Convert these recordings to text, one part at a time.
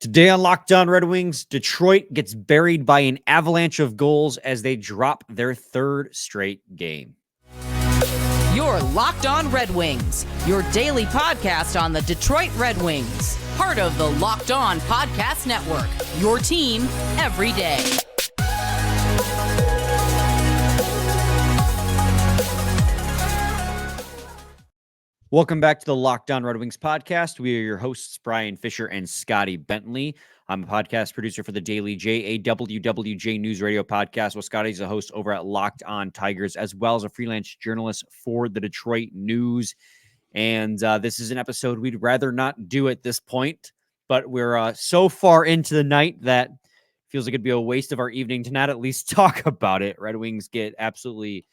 Today on Locked On Red Wings, Detroit gets buried by an avalanche of goals as they drop their third straight game. You're Locked On Red Wings, your daily podcast on the Detroit Red Wings. Part of the Locked On Podcast Network, your team every day. Welcome back to the Locked On Red Wings podcast. We are your hosts, Brian Fisher and Scotty Bentley. I'm a podcast producer for the daily JAWWJ News Radio podcast. Well, Scotty's a host over at Locked On Tigers, as well as a freelance journalist for the Detroit News. And this is an episode we'd rather not do at this point, but we're so far into the night that it feels like it'd be a waste of our evening to not at least talk about it. Red Wings get absolutely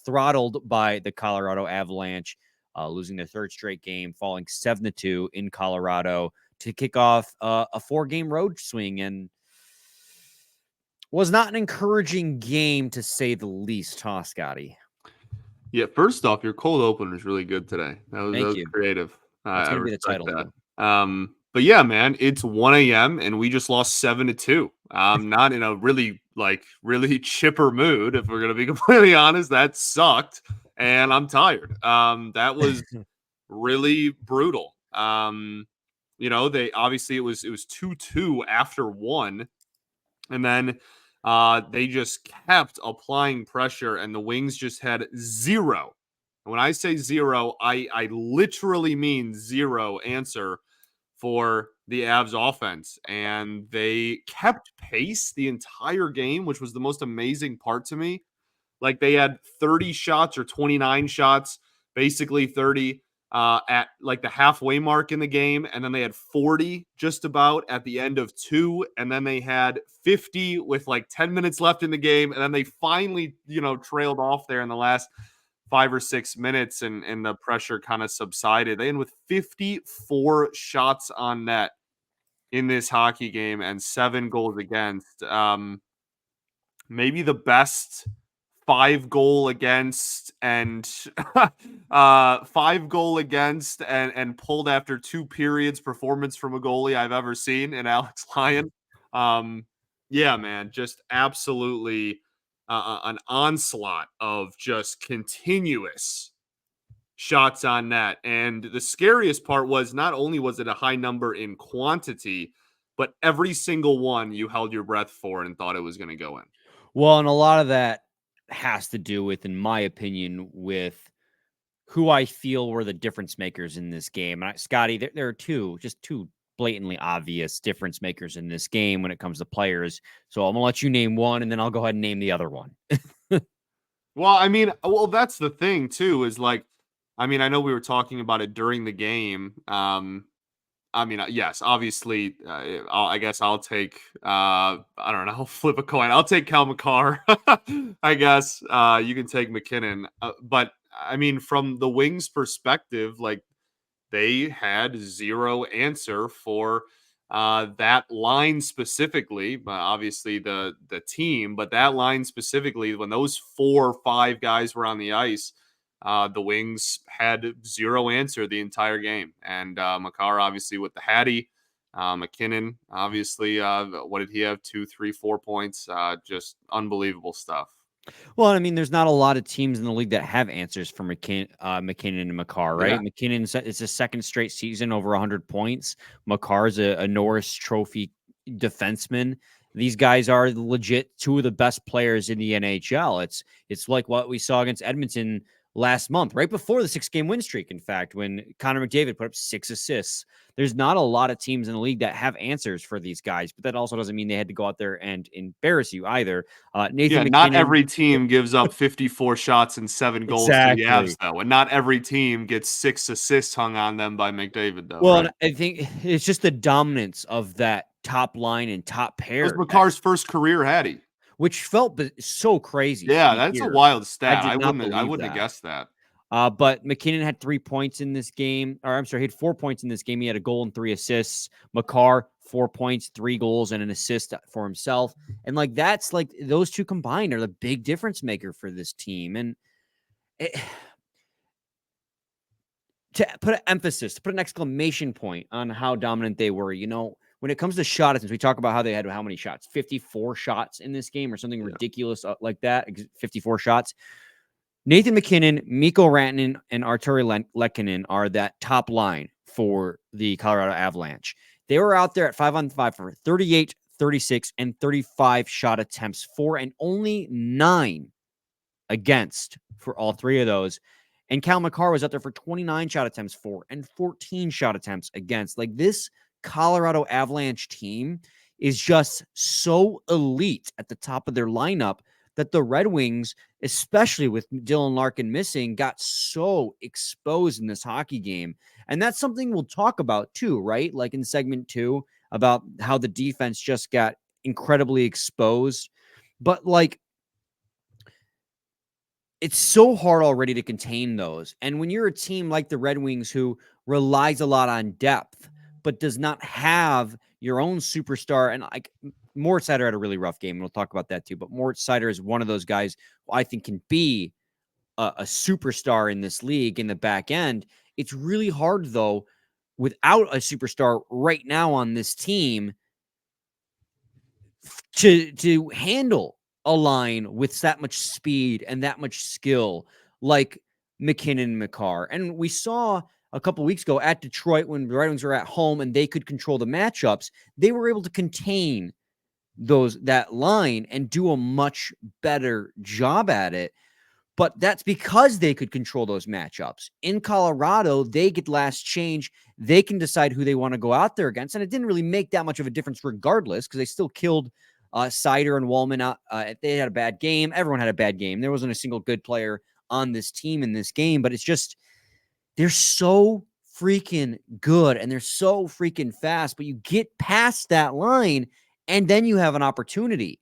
throttled by the Colorado Avalanche. Losing their third straight game, falling 7-2 in Colorado to kick off a 4-game road swing, and was not an encouraging game to say the least, huh, Scotty? Yeah, first off, your cold opener is really good today. That was creative. That's going to be the title. That. But yeah, man, it's 1 a.m. and we just lost 7-2. Not in a really chipper mood, if we're going to be completely honest. That sucked. And I'm tired. That was really brutal. They obviously it was 2-2 after one, and then they just kept applying pressure, and the Wings just had zero. And when I say zero, I literally mean zero answer for the Avs offense, and they kept pace the entire game, which was the most amazing part to me. Like they had 30 shots or 29 shots, basically 30 at like the halfway mark in the game. And then they had 40 just about at the end of 2. And then they had 50 with like 10 minutes left in the game. And then they finally, trailed off there in the last 5 or 6 minutes and the pressure kind of subsided. They end with 54 shots on net in this hockey game and 7 goals against. Maybe the best 5 goal against and 5 goal against and pulled after 2 periods performance from a goalie I've ever seen in Alex Lyon. Yeah, man, just absolutely an onslaught of just continuous shots on net. And the scariest part was not only was it a high number in quantity, but every single one you held your breath for and thought it was going to go in. Well, and a lot of that has to do with, in my opinion, with who I feel were the difference makers in this game. And Scotty, there are two blatantly obvious difference makers in this game when it comes to players. So I'm gonna let you name one, and then I'll go ahead and name the other one. Well, that's the thing too. Is like, I know we were talking about it during the game. Yes, obviously, I guess I'll take, I don't know, flip a coin. I'll take Cal Makar. I guess you can take MacKinnon. But, from the Wings' perspective, like, they had zero answer for that line specifically. Obviously, the team, but that line specifically, when those 4 or 5 guys were on the ice, the Wings had zero answer the entire game. And Makar, obviously, with the Hattie. MacKinnon, obviously, what did he have? 2, 3, 4 points. Just unbelievable stuff. Well, there's not a lot of teams in the league that have answers for MacKinnon and Makar, right? Yeah. MacKinnon, it's a second straight season over 100 points. Makar's a Norris Trophy defenseman. These guys are legit 2 of the best players in the NHL. It's like what we saw against Edmonton last month, right before the 6-game win streak, in fact, when Connor McDavid put up 6 assists. There's not a lot of teams in the league that have answers for these guys, but that also doesn't mean they had to go out there and embarrass you either. Nathan MacKinnon, not every team gives up 54 shots and 7 goals to the Avs, though. And not every team gets 6 assists hung on them by McDavid, though. Well, right? I think it's just the dominance of that top line and top pair. It was Makar's first career Hattie. Which felt so crazy. Yeah, that's a wild stat. I wouldn't have guessed that. But MacKinnon had 3 points in this game. Or I'm sorry, he had 4 points in this game. He had a goal and 3 assists. Makar, 4 points, 3 goals, and an assist for himself. And that's those two combined are the big difference maker for this team. And to put an emphasis, to put an exclamation point on how dominant they were, when it comes to shot attempts, we talk about how they had how many shots? 54 shots in this game or something ridiculous like that. 54 shots. Nathan MacKinnon, Mikko Rantanen, and Arturi Lehkonen are that top line for the Colorado Avalanche. They were out there at 5-on-5 for 38, 36, and 35 shot attempts for, and only 9 against for all 3 of those. And Cal Makar was out there for 29 shot attempts for and 14 shot attempts against. Like, this Colorado Avalanche team is just so elite at the top of their lineup that the Red Wings, especially with Dylan Larkin missing, got so exposed in this hockey game. And that's something we'll talk about too, right? Like in segment 2, about how the defense just got incredibly exposed. But like, it's so hard already to contain those. And when you're a team like the Red Wings, who relies a lot on depth, but does not have your own superstar, and like Moritz Seider had a really rough game, and we'll talk about that too. But Moritz Seider is one of those guys who I think can be a superstar in this league in the back end. It's really hard, though, without a superstar right now on this team to handle a line with that much speed and that much skill like MacKinnon and Makar. And we saw a couple weeks ago at Detroit, when the Red Wings were at home and they could control the matchups, they were able to contain that line and do a much better job at it. But that's because they could control those matchups. In Colorado, they get last change. They can decide who they want to go out there against. And it didn't really make that much of a difference regardless, because they still killed Seider and Wallman out. They had a bad game. Everyone had a bad game. There wasn't a single good player on this team in this game. But it's just, they're so freaking good and they're so freaking fast. But you get past that line and then you have an opportunity.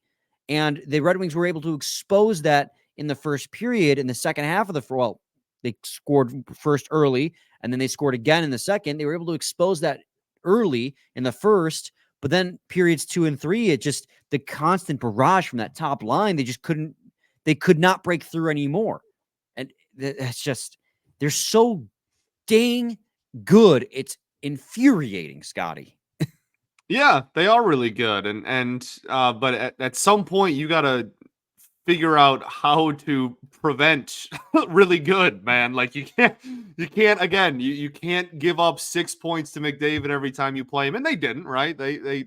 And the Red Wings were able to expose that in the first period. In the second half of they scored first early, and then they scored again in the second. They were able to expose that early in the first, but then periods 2 and 3, it just, the constant barrage from that top line, they could not break through anymore. And that's just, they're so dang good. It's infuriating, Scotty. Yeah, they are really good. But at some point you got to figure out how to prevent really good, man. Like you can't again, you can't give up 6 points to McDavid every time you play him. And they didn't, right? They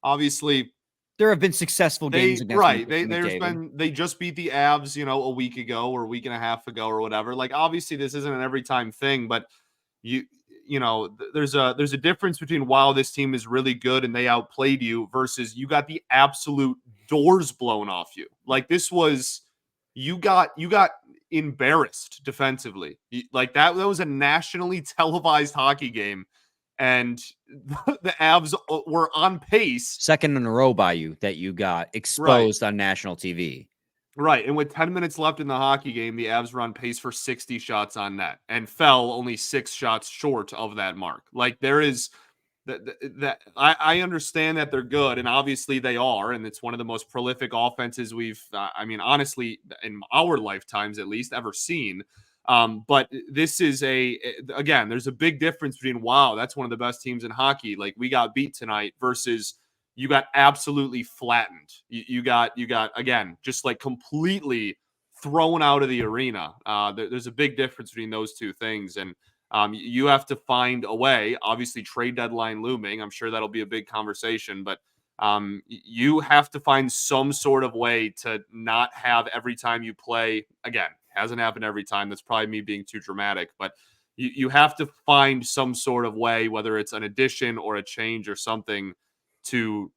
obviously, there have been successful games against McDavid. They just beat the Avs, a week ago or a week and a half ago or whatever. Like, obviously this isn't an every time thing, but there's a difference between, wow, this team is really good and they outplayed you, versus you got the absolute doors blown off you. Like, this was, you got embarrassed defensively. Like, that was a nationally televised hockey game, and the Avs were on pace. Second in a row by you that you got exposed on national TV. Right. And with 10 minutes left in the hockey game, the Avs were on pace for 60 shots on net and fell only 6 shots short of that mark. Like, there is that I understand that they're good, and obviously they are, and it's one of the most prolific offenses we've, honestly, in our lifetimes at least, ever seen. But this is again, there's a big difference between, wow, that's one of the best teams in hockey, like we got beat tonight, versus you got absolutely flattened. You got again, just like completely thrown out of the arena. There's a big difference between those two things, and you have to find a way. Obviously, trade deadline looming. I'm sure that'll be a big conversation, but you have to find some sort of way to not have every time you play. Again, hasn't happened every time. That's probably me being too dramatic, but you have to find some sort of way, whether it's an addition or a change or something, to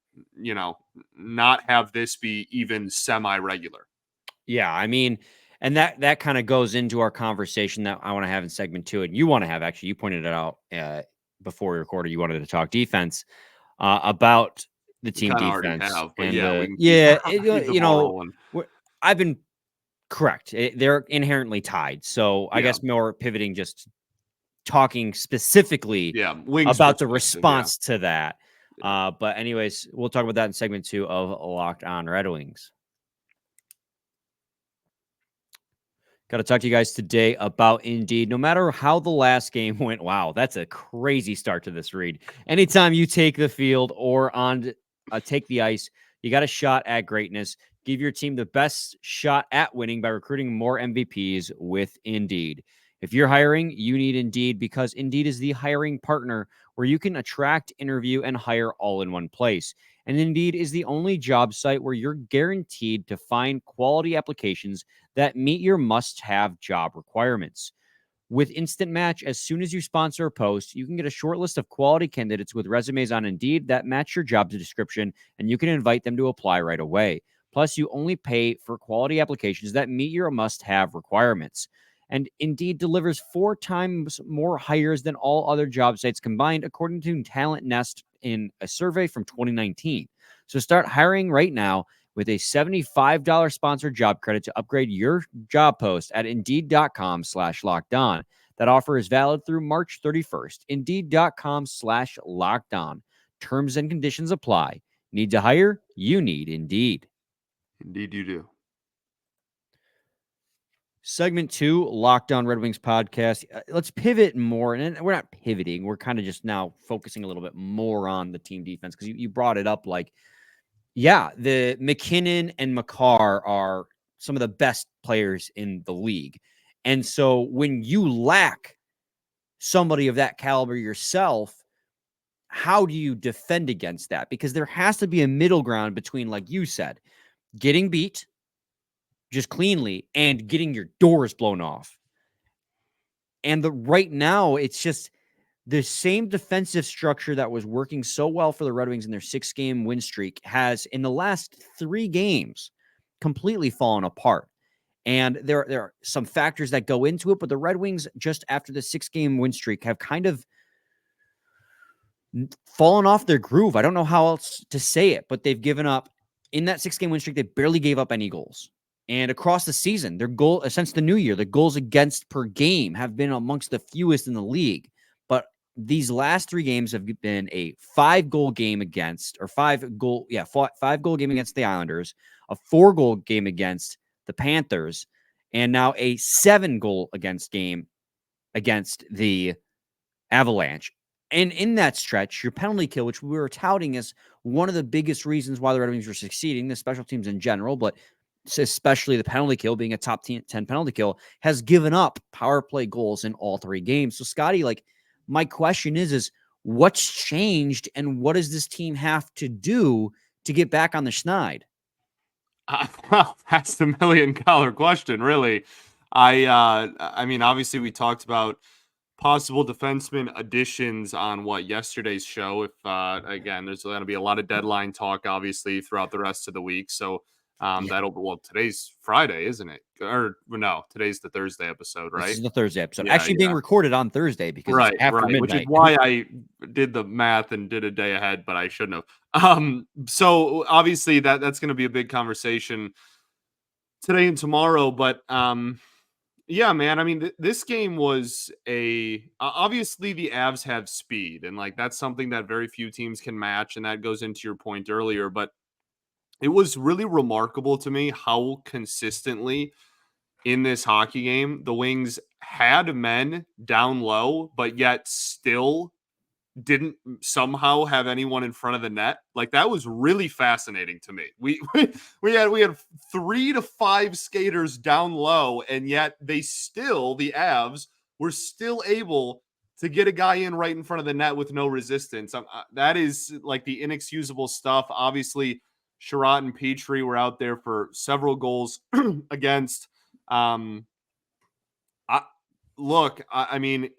not have this be even semi-regular. Yeah, I mean, and that kind of goes into our conversation that I want to have in segment 2, and you want to have, actually, you pointed it out before we recorded. You wanted to talk defense about the team defense. I've been correct. They're inherently tied, so I guess more pivoting, just talking specifically about the response to that. But anyways, we'll talk about that in segment 2 of Locked On Red Wings. Got to talk to you guys today about Indeed. No matter how the last game went, wow, that's a crazy start to this read. Anytime you take the field or take the ice, you got a shot at greatness. Give your team the best shot at winning by recruiting more MVPs with Indeed. If you're hiring, you need Indeed because Indeed is the hiring partner where you can attract, interview, and hire all in one place. And Indeed is the only job site where you're guaranteed to find quality applications that meet your must-have job requirements. With Instant Match, as soon as you sponsor a post, you can get a short list of quality candidates with resumes on Indeed that match your job description, and you can invite them to apply right away. Plus, you only pay for quality applications that meet your must-have requirements. And Indeed delivers 4 times more hires than all other job sites combined, according to Talent Nest in a survey from 2019. So start hiring right now with a $75 sponsored job credit to upgrade your job post at Indeed.com/lockedon. That offer is valid through March 31st. Indeed.com/lockedon. Terms and conditions apply. Need to hire? You need Indeed. Indeed, you do. Segment 2, Locked On Red Wings podcast. Let's pivot more. And we're not pivoting. We're kind of just now focusing a little bit more on the team defense because you brought it up like, yeah, the MacKinnon and Makar are some of the best players in the league. And so when you lack somebody of that caliber yourself, how do you defend against that? Because there has to be a middle ground between, like you said, getting beat just cleanly and getting your doors blown off. And right now, it's just the same defensive structure that was working so well for the Red Wings in their 6-game win streak has, in the last 3 games, completely fallen apart. And there are some factors that go into it, but the Red Wings, just after the 6-game win streak, have kind of fallen off their groove. I don't know how else to say it, but they've given up. In that 6-game win streak, they barely gave up any goals. And across the season, their goal since the new year, the goals against per game have been amongst the fewest in the league. But these last 3 games have been a 5-goal game against, or 5-goal game against the Islanders, a 4-goal game against the Panthers, and now a 7-goal game against the Avalanche. And in that stretch, your penalty kill, which we were touting as one of the biggest reasons why the Red Wings were succeeding, the special teams in general, but especially the penalty kill being a top 10 penalty kill, has given up power play goals in all 3 games. So, Scotty, like, my question is what's changed and what does this team have to do to get back on the schneid? Well, that's the $1,000,000 question, really. I mean, obviously, we talked about possible defenseman additions on yesterday's show. If again, there's going to be a lot of deadline talk, obviously, throughout the rest of the week. So today's Friday, isn't it? Or no, today's the Thursday episode, right? This is the Thursday episode. Actually being recorded on Thursday because it's after midnight. Which is why I did the math and did a day ahead, but I shouldn't have. So obviously that's going to be a big conversation today and tomorrow. But yeah, man. I mean, this game was obviously the Avs have speed, and like that's something that very few teams can match, and that goes into your point earlier. But it was really remarkable to me how consistently in this hockey game the Wings had men down low, but yet still didn't somehow have anyone in front of the net. Like that was really fascinating to me. We had 3 to 5 skaters down low, and yet the Avs were still able to get a guy in right in front of the net with no resistance. That is like the inexcusable stuff. Obviously, Sherratt and Petrie were out there for several goals against. I mean,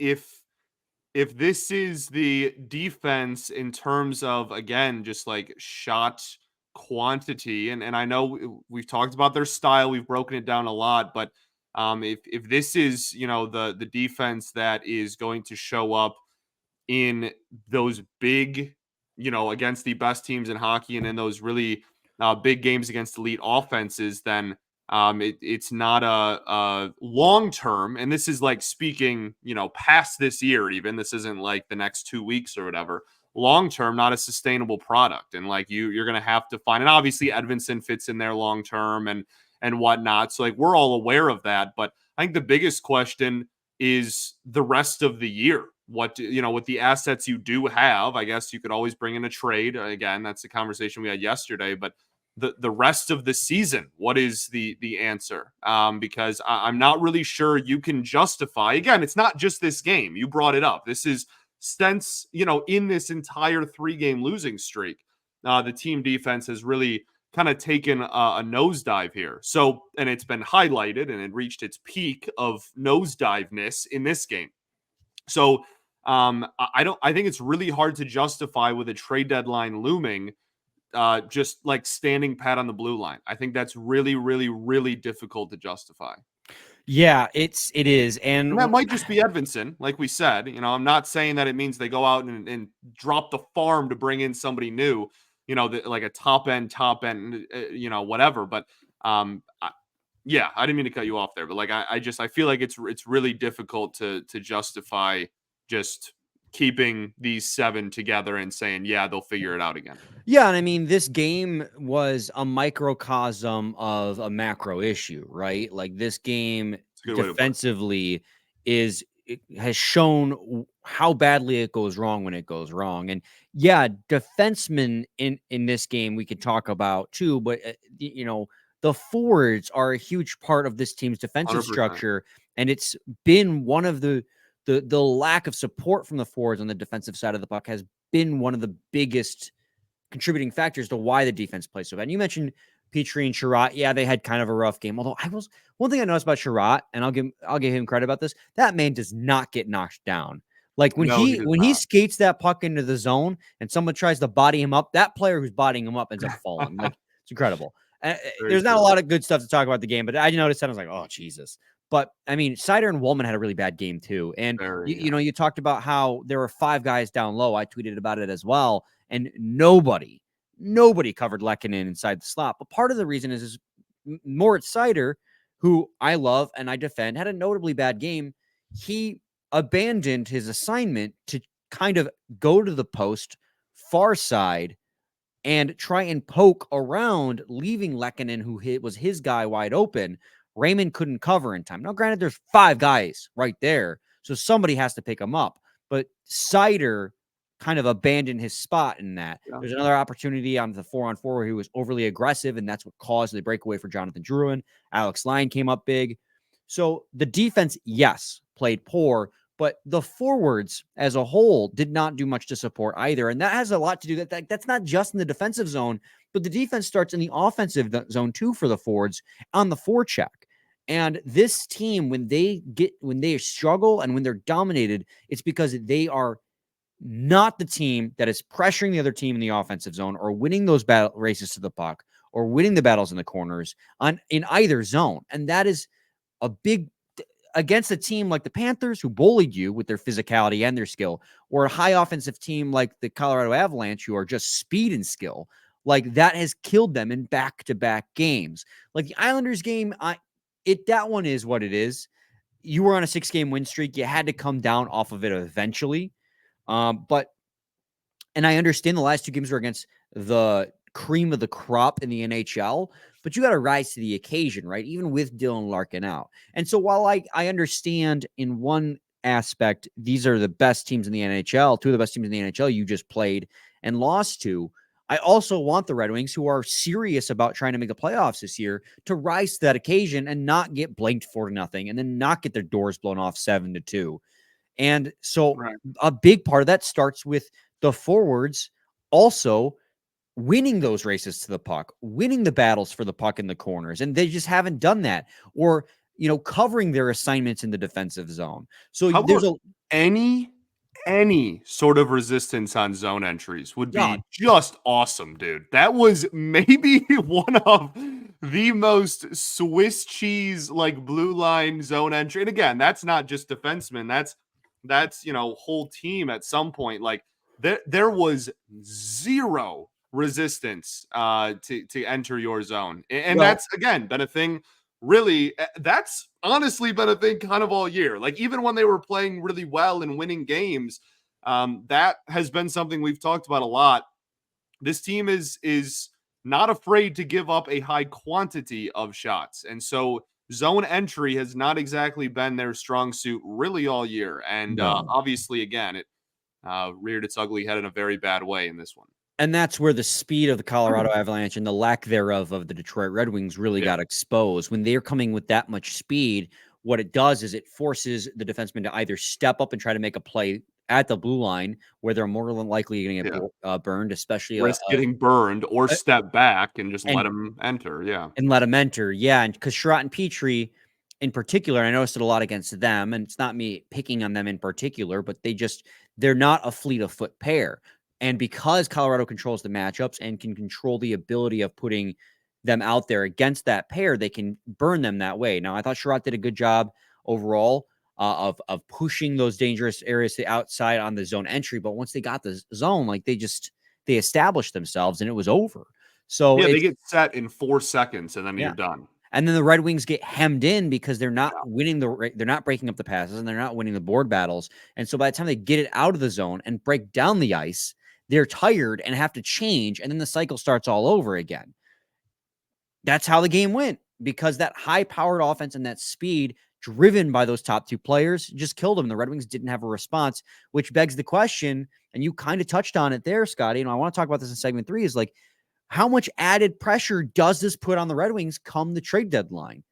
if this is the defense in terms of, again, just like shot quantity, and I know we've talked about their style, we've broken it down a lot, but if this is, the defense that is going to show up in those big, against the best teams in hockey and in those really big games against elite offenses, then it's not a long-term, and this is like speaking, past this year, even this isn't like the next 2 weeks or whatever, long-term, not a sustainable product. And like you're going to have to find, and obviously Edvinsson fits in there long-term and whatnot. So like, we're all aware of that, but I think the biggest question is the rest of the year. What, with the assets you do have, I guess you could always bring in a trade. Again, that's the conversation we had yesterday, but the rest of the season, what is the answer? Because I'm not really sure you can justify. Again, it's not just this game. You brought it up. This is since, in this entire 3-game losing streak, the team defense has really kind of taken a nosedive here. So, and it's been highlighted and it reached its peak of nosediveness in this game. So, I think it's really hard to justify with a trade deadline looming, just like standing pat on the blue line. I think that's really, really, really difficult to justify. Yeah, it is. And that might just be Edvinson, like we said. I'm not saying that it means they go out and drop the farm to bring in somebody new, like a top end, whatever. But yeah, I didn't mean to cut you off there, but like I feel like it's really difficult to justify just keeping these 7 together and saying, yeah, they'll figure it out again. Yeah, and I mean, this game was a microcosm of a macro issue, right? Like this game defensively has shown how badly it goes wrong when it goes wrong. And yeah, defensemen in this game we could talk about too, but the forwards are a huge part of this team's defensive 100%. structure, and it's been one of the lack of support from the forwards on the defensive side of the puck has been one of the biggest contributing factors to why the defense plays so bad. And you mentioned Petrie and Sherratt. Yeah, they had kind of a rough game. Although one thing I noticed about Sherratt, and I'll give him credit about this, that man does not get knocked down. Like when he skates that puck into the zone and someone tries to body him up, that player who's bodying him up ends up falling. Like it's incredible. There's not a lot of good stuff to talk about the game, but I noticed that I was like, oh Jesus. But I mean, Seider and Woolman had a really bad game too. And you talked about how there were 5 guys down low. I tweeted about it as well. And nobody covered MacKinnon inside the slot. But part of the reason is Moritz Seider, who I love and I defend, had a notably bad game. He abandoned his assignment to kind of go to the post far side and try and poke around, leaving MacKinnon, who was his guy, wide open. Raymond couldn't cover in time. Now, granted, there's 5 guys right there, so somebody has to pick him up. But Seider kind of abandoned his spot in that. Yeah. There's another opportunity on the 4-on-4 where he was overly aggressive, and that's what caused the breakaway for Jonathan Drouin. Alex Lyon came up big. So the defense, yes, played poor, but the forwards as a whole did not do much to support either. And that has a lot to do that's not just in the defensive zone, but the defense starts in the offensive zone too for the forwards on the forecheck. And this team, when they struggle and when they're dominated, it's because they are not the team that is pressuring the other team in the offensive zone or winning those battle races to the puck or winning the battles in the corners in either zone. And that is a big against a team like the Panthers, who bullied you with their physicality and their skill, or a high offensive team like the Colorado Avalanche, who are just speed and skill. Like that has killed them in back-to-back games. Like the Islanders game, that one is what it is. You were on a 6-game win streak. You had to come down off of it eventually. And I understand the last 2 games were against the cream of the crop in the NHL, but you got to rise to the occasion, right? Even with Dylan Larkin out. And so while I understand in one aspect, these are the best teams in the NHL, 2 of the best teams in the NHL you just played and lost to, I also want the Red Wings, who are serious about trying to make the playoffs this year, to rise to that occasion and not get blanked 4-0 and then not get their doors blown off 7-2. And so a big part of that starts with the forwards also winning those races to the puck, winning the battles for the puck in the corners. And they just haven't done that, or, covering their assignments in the defensive zone. So there's any sort of resistance on zone entries would be just awesome, dude. That was maybe one of the most Swiss cheese, like blue line zone entry. And again, that's not just defensemen. That's whole team at some point. Like there was zero resistance to enter your zone. And that's, again, been a thing. Really, that's honestly been a thing kind of all year. Like even when they were playing really well and winning games, that has been something we've talked about a lot. This team is not afraid to give up a high quantity of shots. And so zone entry has not exactly been their strong suit really all year. And No. obviously, again, it reared its ugly head in a very bad way in this one. And that's where the speed of the Colorado Avalanche and the lack thereof of the Detroit Red Wings really got exposed. When they're coming with that much speed, what it does is it forces the defenseman to either step up and try to make a play at the blue line where they're more than likely going to get burned, especially Risk getting burned or step back and just let them enter. Yeah. And let them enter. Yeah. And because Sherratt and Petrie in particular, I noticed it a lot against them, and it's not me picking on them in particular, but they're not a fleet of foot pair. And because Colorado controls the matchups and can control the ability of putting them out there against that pair, they can burn them that way. Now, I thought Sherratt did a good job overall of pushing those dangerous areas to the outside on the zone entry. But once they got the zone, like they established themselves and it was over. So yeah, they get set in 4 seconds and then you're done. And then the Red Wings get hemmed in because they're not winning they're not breaking up the passes and they're not winning the board battles. And so by the time they get it out of the zone and break down the ice, they're tired and have to change. And then the cycle starts all over again. That's how the game went, because that high-powered offense and that speed driven by those top two players just killed them. The Red Wings didn't have a response, which begs the question, and you kind of touched on it there, Scotty, and I want to talk about this in segment 3, is like, how much added pressure does this put on the Red Wings come the trade deadline?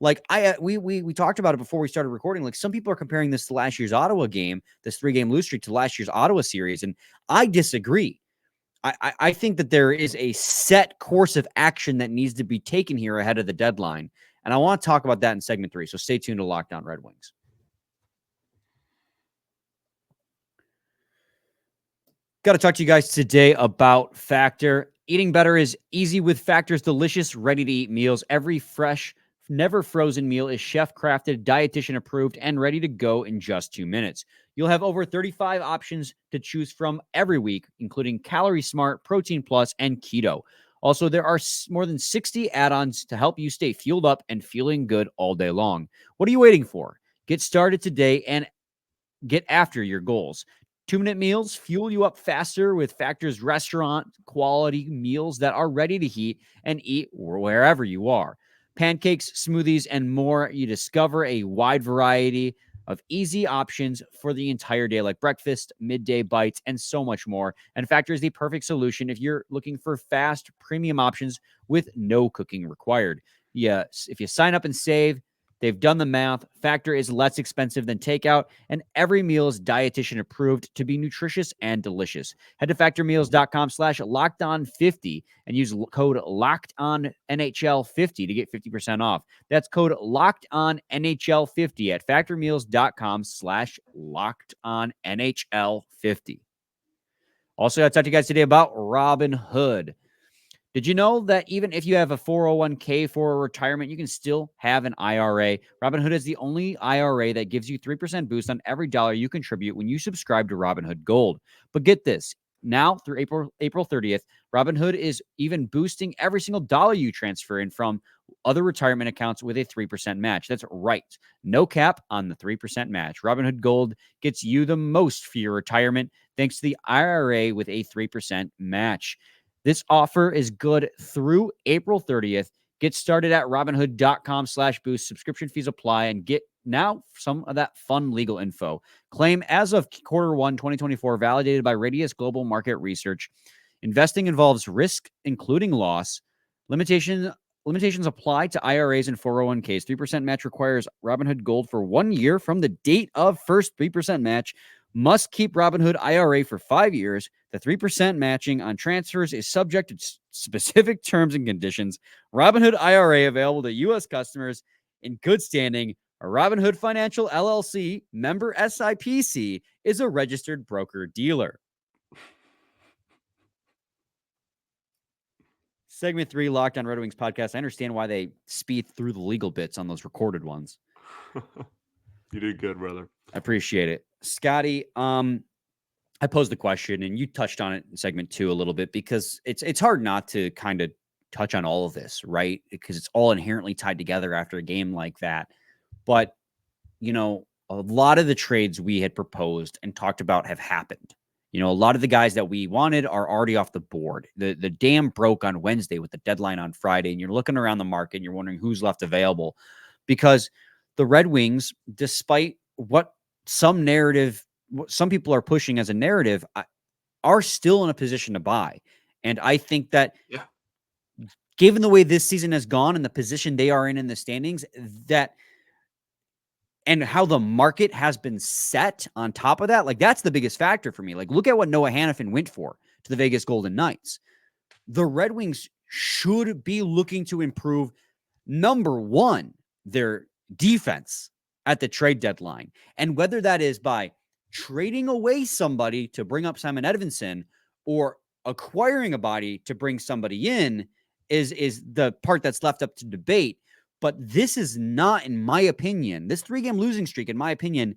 Like we talked about it before we started recording. Like, some people are comparing this to last year's Ottawa game, this 3-game lose streak, to last year's Ottawa series, and I disagree. I think that there is a set course of action that needs to be taken here ahead of the deadline, and I want to talk about that in segment 3. So stay tuned to Locked On Red Wings. Got to talk to you guys today about Factor. Eating better is easy with Factor's delicious, ready-to-eat meals. Every fresh, never frozen meal is chef-crafted, dietitian-approved, and ready to go in just 2 minutes. You'll have over 35 options to choose from every week, including Calorie Smart, Protein Plus, and Keto. Also, there are more than 60 add-ons to help you stay fueled up and feeling good all day long. What are you waiting for? Get started today and get after your goals. 2-minute meals fuel you up faster with Factor's restaurant quality meals that are ready to heat and eat wherever you are. Pancakes, smoothies, and more. You discover a wide variety of easy options for the entire day, like breakfast, midday bites, and so much more. And Factor is the perfect solution if you're looking for fast, premium options with no cooking required. Yes, if you sign up and save, they've done the math. Factor is less expensive than takeout, and every meal is dietitian approved to be nutritious and delicious. Head to factormeals.com/lockedon50 and use code LOCKEDONNHL50 to get 50% off. That's code LOCKEDONNHL50 at factormeals.com/lockedonnhl50. Also, I'll talk to you guys today about Robinhood. Did you know that even if you have a 401k for retirement, you can still have an IRA? Robinhood is the only IRA that gives you 3% boost on every dollar you contribute when you subscribe to Robinhood Gold. But get this, now through April 30th, Robinhood is even boosting every single dollar you transfer in from other retirement accounts with a 3% match. That's right. No cap on the 3% match. Robinhood Gold gets you the most for your retirement thanks to the IRA with a 3% match. This offer is good through April 30th. Get started at Robinhood.com/boost. Subscription fees apply, and get now some of that fun legal info. Claim as of Q1 2024, validated by Radius Global Market Research. Investing involves risk, including loss. Limitations apply to IRAs and 401ks. 3% match requires Robinhood Gold for 1 year from the date of first 3% match. Must keep Robinhood IRA for 5 years. The 3% matching on transfers is subject to specific terms and conditions. Robinhood IRA available to U.S. customers in good standing. Robinhood Financial LLC, member SIPC, is a registered broker-dealer. Segment 3, Locked On Red Wings podcast. I understand why they speed through the legal bits on those recorded ones. You did good, brother. I appreciate it. Scotty, I posed the question, and you touched on it in segment 2 a little bit, because it's hard not to kind of touch on all of this, right? Because it's all inherently tied together after a game like that. But, you know, a lot of the trades we had proposed and talked about have happened. You know, a lot of the guys that we wanted are already off the board. The dam broke on Wednesday with the deadline on Friday, and you're looking around the market and you're wondering who's left available. because the Red Wings, despite what some people are pushing as a narrative, are still in a position to buy. And I think that given the way this season has gone and the position they are in the standings, and how the market has been set on top of that, like that's the biggest factor for me. Like, look at what Noah Hannafin went for to the Vegas Golden Knights. The Red Wings should be looking to improve, number one, their defense at the trade deadline. And whether that is by trading away somebody to bring up Simon Edvinsson or acquiring a body to bring somebody in is the part that's left up to debate. But this is not, in my opinion, this 3-game losing streak, in my opinion,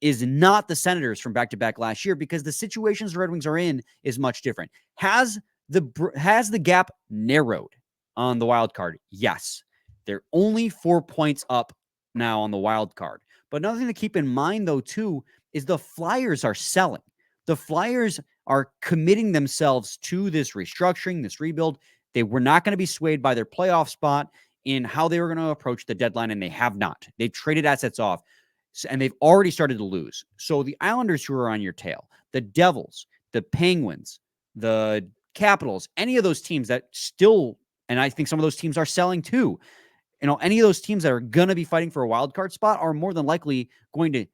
is not the Senators from back-to-back last year, because the situations the Red Wings are in is much different. Has the gap narrowed on the wild card? Yes. They're only 4 points up now on the wild card. But another thing to keep in mind, though, too, is the Flyers are selling. The Flyers are committing themselves to this restructuring, this rebuild. They were not going to be swayed by their playoff spot in how they were going to approach the deadline, and they have not. They've traded assets off, and they've already started to lose. So the Islanders, who are on your tail, the Devils, the Penguins, the Capitals, any of those teams that still, and I think some of those teams are selling too, any of those teams that are going to be fighting for a wild card spot are more than likely going to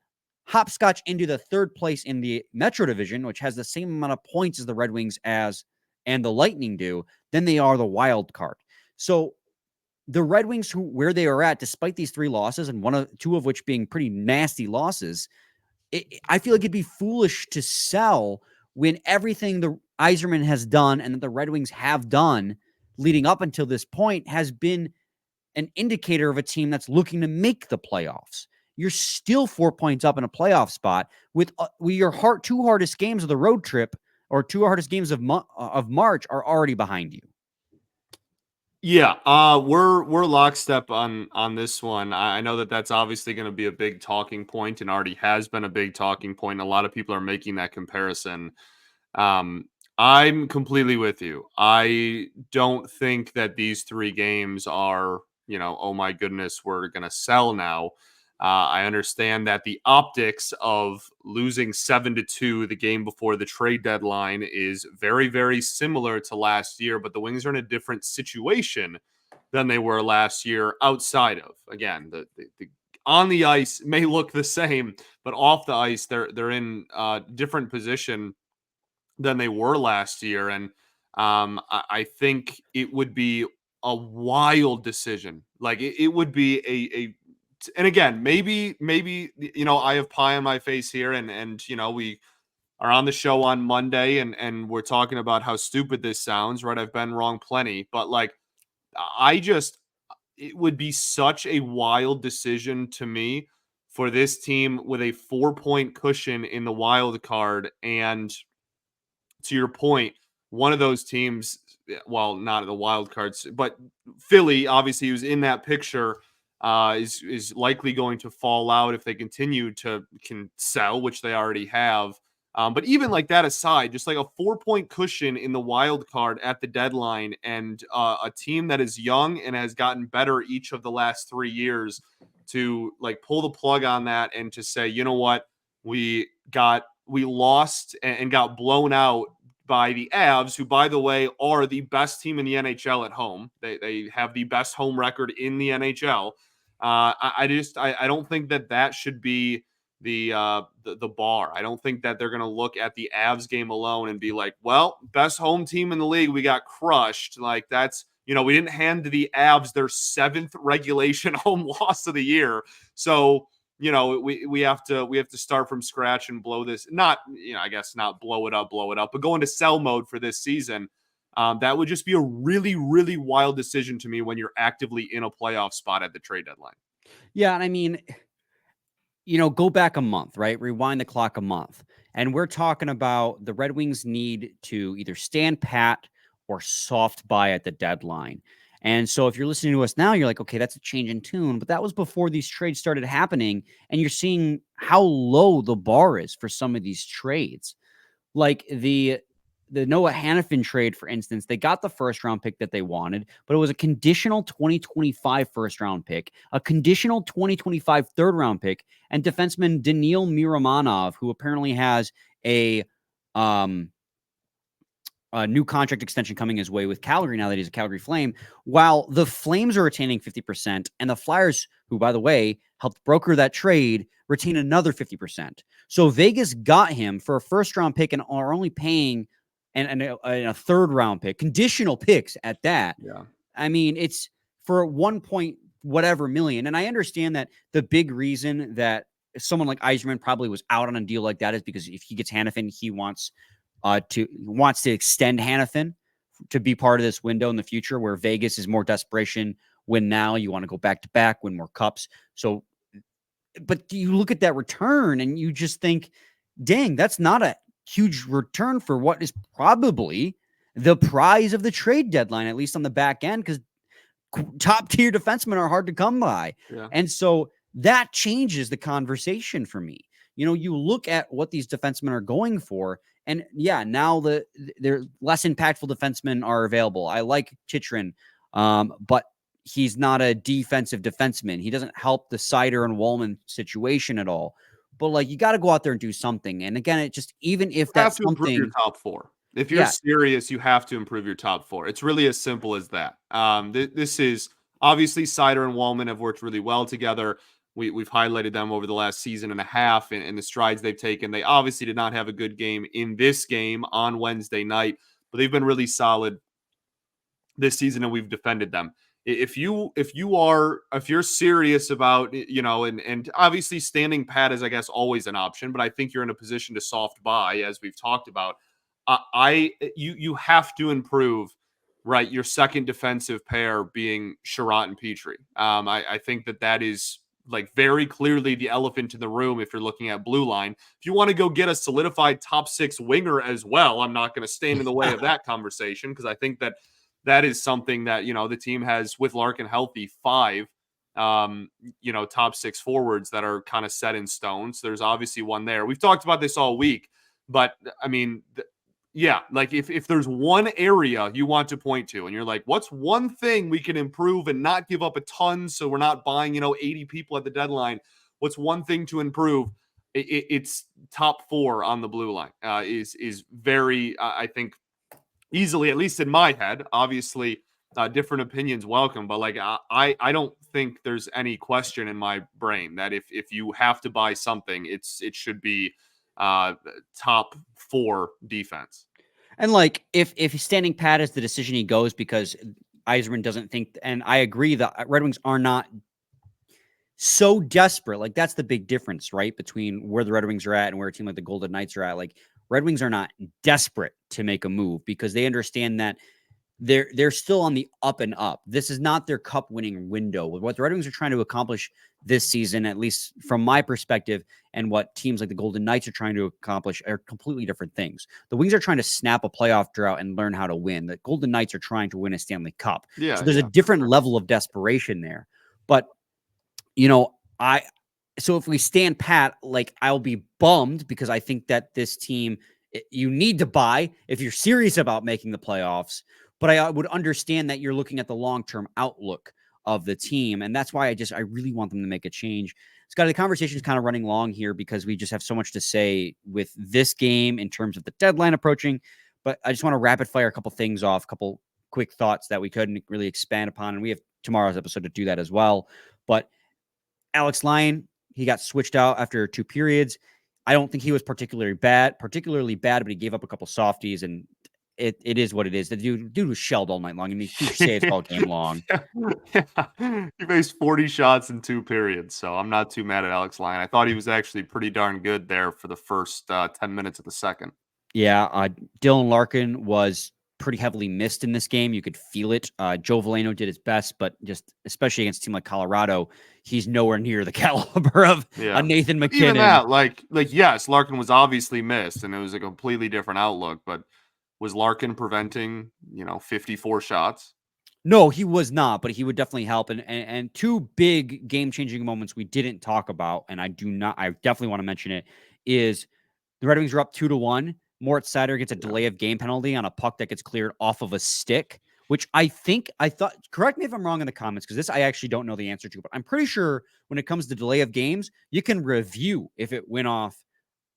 hopscotch into the third place in the Metro Division, which has the same amount of points as the Red Wings and the Lightning do, than they are the wild card. So the Red Wings, where they are at, despite these 3 losses, and two of which being pretty nasty losses, I feel like it'd be foolish to sell when everything the Yzerman has done and that the Red Wings have done leading up until this point has been an indicator of a team that's looking to make the playoffs. You're still 4 points up in a playoff spot with your two hardest games of the road trip, or 2 hardest games of March, are already behind you. Yeah, we're lockstep on this one. I know that that's obviously going to be a big talking point, and already has been a big talking point. A lot of people are making that comparison. I'm completely with you. I don't think that these 3 games are, oh my goodness, we're going to sell now. I understand that the optics of losing 7-2 the game before the trade deadline is very, very similar to last year, but the Wings are in a different situation than they were last year outside of, again, the on the ice may look the same, but off the ice, they're in a different position than they were last year. And I think it would be a wild decision. Like it would be and again, maybe, I have pie on my face here, and we are on the show on Monday, and we're talking about how stupid this sounds, right? I've been wrong plenty, but like, it would be such a wild decision to me for this team with a 4-point cushion in the wild card. And to your point, one of those teams, well, not the wild cards, but Philly, obviously, who's in that picture, is likely going to fall out if they continue to can sell, which they already have. But even like that aside, just like a 4-point cushion in the wild card at the deadline, and a team that is young and has gotten better each of the last 3 years, to like pull the plug on that and to say, you know what, we lost and got blown out by the Avs, who, by the way, are the best team in the NHL at home. They have the best home record in the NHL. I don't think that should be the bar. I don't think that they're going to look at the Avs game alone and be like, well, best home team in the league, we got crushed. Like, that's, we didn't hand the Avs their 7th regulation home loss of the year. So, we have to start from scratch and blow this, not, I guess not blow it up, but go into sell mode for this season. That would just be a really, really wild decision to me when you're actively in a playoff spot at the trade deadline. Yeah. And I mean, go back a month, right? Rewind the clock a month. And we're talking about the Red Wings need to either stand pat or soft buy at the deadline. And so if you're listening to us now, you're like, okay, that's a change in tune. But that was before these trades started happening. And you're seeing how low the bar is for some of these trades. Like the the Noah Hannafin trade, for instance, they got the first round pick that they wanted, but it was a conditional 2025 first round pick, a conditional 2025 third round pick, and defenseman Daniil Miramanov, who apparently has a new contract extension coming his way with Calgary now that he's a Calgary Flame, while the Flames are retaining 50%, and the Flyers, who, by the way, helped broker that trade, retain another 50%. So Vegas got him for a first-round pick and are only paying and a third-round pick, conditional picks at that. Yeah. I mean, it's for 1 point whatever million. And I understand that the big reason that someone like Yzerman probably was out on a deal like that is because if he gets Hannafin, he wants to extend Hannafin to be part of this window in the future, where Vegas is more desperation, win now, you want to go back to back, win more cups. So, but you look at that return and you just think, dang, that's not a huge return for what is probably the prize of the trade deadline, at least on the back end, because top tier defensemen are hard to come by. Yeah. And so that changes the conversation for me. You know, you look at what these defensemen are going for, and yeah, now they're less impactful defensemen are available. I like Chychrun, but he's not a defensive defenseman. He doesn't help the Seider and Wallman situation at all. But like, you got to go out there and do something. And again, it just, even if that's to improve your top four. If you're serious, you have to improve your top four. It's really as simple as that. This is obviously Seider and Wallman have worked really well together. We've highlighted them over the last season and a half and the strides they've taken. They obviously did not have a good game in this game on Wednesday night, but they've been really solid this season, and we've defended them. If you're serious about, you know, and obviously standing pat is, I guess, always an option, but I think you're in a position to soft buy, as we've talked about. You have to improve, right? Your second defensive pair being Sherratt and Petrie. I think that is like very clearly the elephant in the room if you're looking at blue line. If you want to go get a solidified top six winger as well, I'm not going to stand in the way of that conversation, because I think that is something that, you know, the team has, with Larkin healthy, 5 top six forwards that are kind of set in stone. So there's obviously one there. We've talked about this all week, but I mean, like if there's one area you want to point to and you're like, what's one thing we can improve and not give up a ton so we're not buying, 80 people at the deadline? What's one thing to improve? It's top 4 on the blue line is very, I think, easily, at least in my head. Obviously, different opinions welcome, but like I don't think there's any question in my brain that if you have to buy something, it should be top 4 defense. And like, if standing pat is the decision, he goes because Yzerman doesn't think, and I agree that Red Wings are not so desperate. Like, that's the big difference, right, between where the Red Wings are at and where a team like the Golden Knights are at. Like, Red Wings are not desperate to make a move because they understand that they're still on the up and up. This is not their cup winning window. What the Red Wings are trying to accomplish this season, at least from my perspective, and what teams like the Golden Knights are trying to accomplish are completely different things. The Wings are trying to snap a playoff drought and learn how to win. The Golden Knights are trying to win a Stanley Cup. Yeah, so there's a different level of desperation there. But, so if we stand pat, like, I'll be bummed because I think that this team, you need to buy if you're serious about making the playoffs. But I would understand that you're looking at the long-term outlook of the team. And that's why I really want them to make a change. Scott, the conversation is kind of running long here because we just have so much to say with this game in terms of the deadline approaching. But I just want to rapid fire a couple things off, a couple quick thoughts that we couldn't really expand upon. And we have tomorrow's episode to do that as well. But Alex Lyon, he got switched out after 2 periods. I don't think he was particularly bad, but he gave up a couple softies, and it is what it is. The dude was shelled all night long. I mean, 2 saves all game long. Yeah. He faced 40 shots in 2 periods, so I'm not too mad at Alex Lyon. I thought he was actually pretty darn good there for the first 10 minutes of the second. Yeah, Dylan Larkin was pretty heavily missed in this game. You could feel it. Joe Veleno did his best, but just especially against a team like Colorado, he's nowhere near the caliber of a Nathan MacKinnon. Even that, like yes, Larkin was obviously missed, and it was a completely different outlook, but was Larkin preventing, 54 shots? No, he was not, but he would definitely help. And 2 big game-changing moments we didn't talk about, and I definitely want to mention it, is the Red Wings were up 2-1. Moritz Seider gets a delay of game penalty on a puck that gets cleared off of a stick, which I thought, correct me if I'm wrong in the comments, because this I actually don't know the answer to, but I'm pretty sure when it comes to delay of games, you can review if it went off,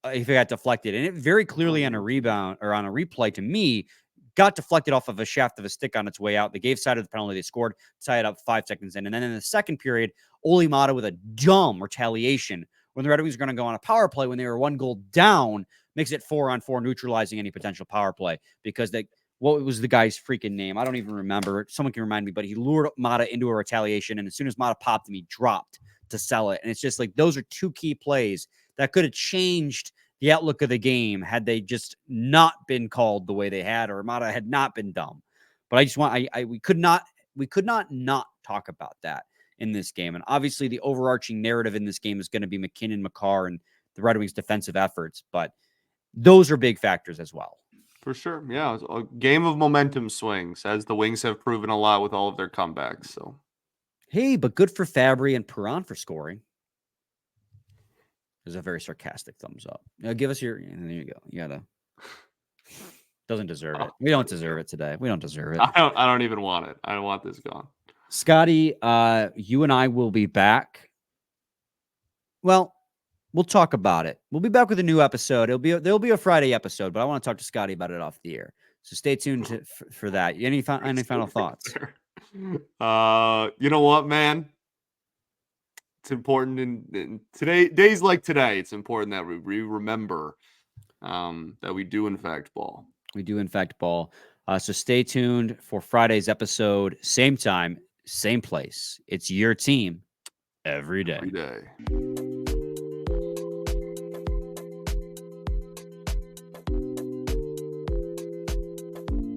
if it got deflected. And it very clearly on a rebound or on a replay to me got deflected off of a shaft of a stick on its way out. They gave Seider the penalty. They scored, tie it up 5 seconds in. And then in the second period, Olli Maatta with a dumb retaliation when the Red Wings are going to go on a power play when they were 1 goal down, makes it 4-on-4, neutralizing any potential power play because what was the guy's freaking name? I don't even remember. Someone can remind me, but he lured Maatta into a retaliation. And as soon as Maatta popped him, he dropped to sell it. And it's just like, those are 2 key plays that could have changed the outlook of the game had they just not been called the way they had, or Maatta had not been dumb. But I just want, we could not talk about that in this game. And obviously the overarching narrative in this game is going to be MacKinnon, Makar, and the Red Wings defensive efforts, but those are big factors as well. For sure. Yeah. It's a game of momentum swings, as the Wings have proven a lot with all of their comebacks. So, hey, but good for Fabry and Perron for scoring. There's a very sarcastic thumbs up. Give us your, there you go. You gotta, doesn't deserve it. We don't deserve it today. We don't deserve it. I don't even want it. I don't want this gone. Scotty, you and I will be back. Well, we'll talk about it. We'll be back with a new episode. There'll be a Friday episode, but I want to talk to Scotty about it off the air. So stay tuned for that. Any final thoughts? You know what, man? It's important in days like today. It's important that we remember that we do in fact ball. We do in fact ball. So stay tuned for Friday's episode. Same time, same place. It's your team every day. Every day.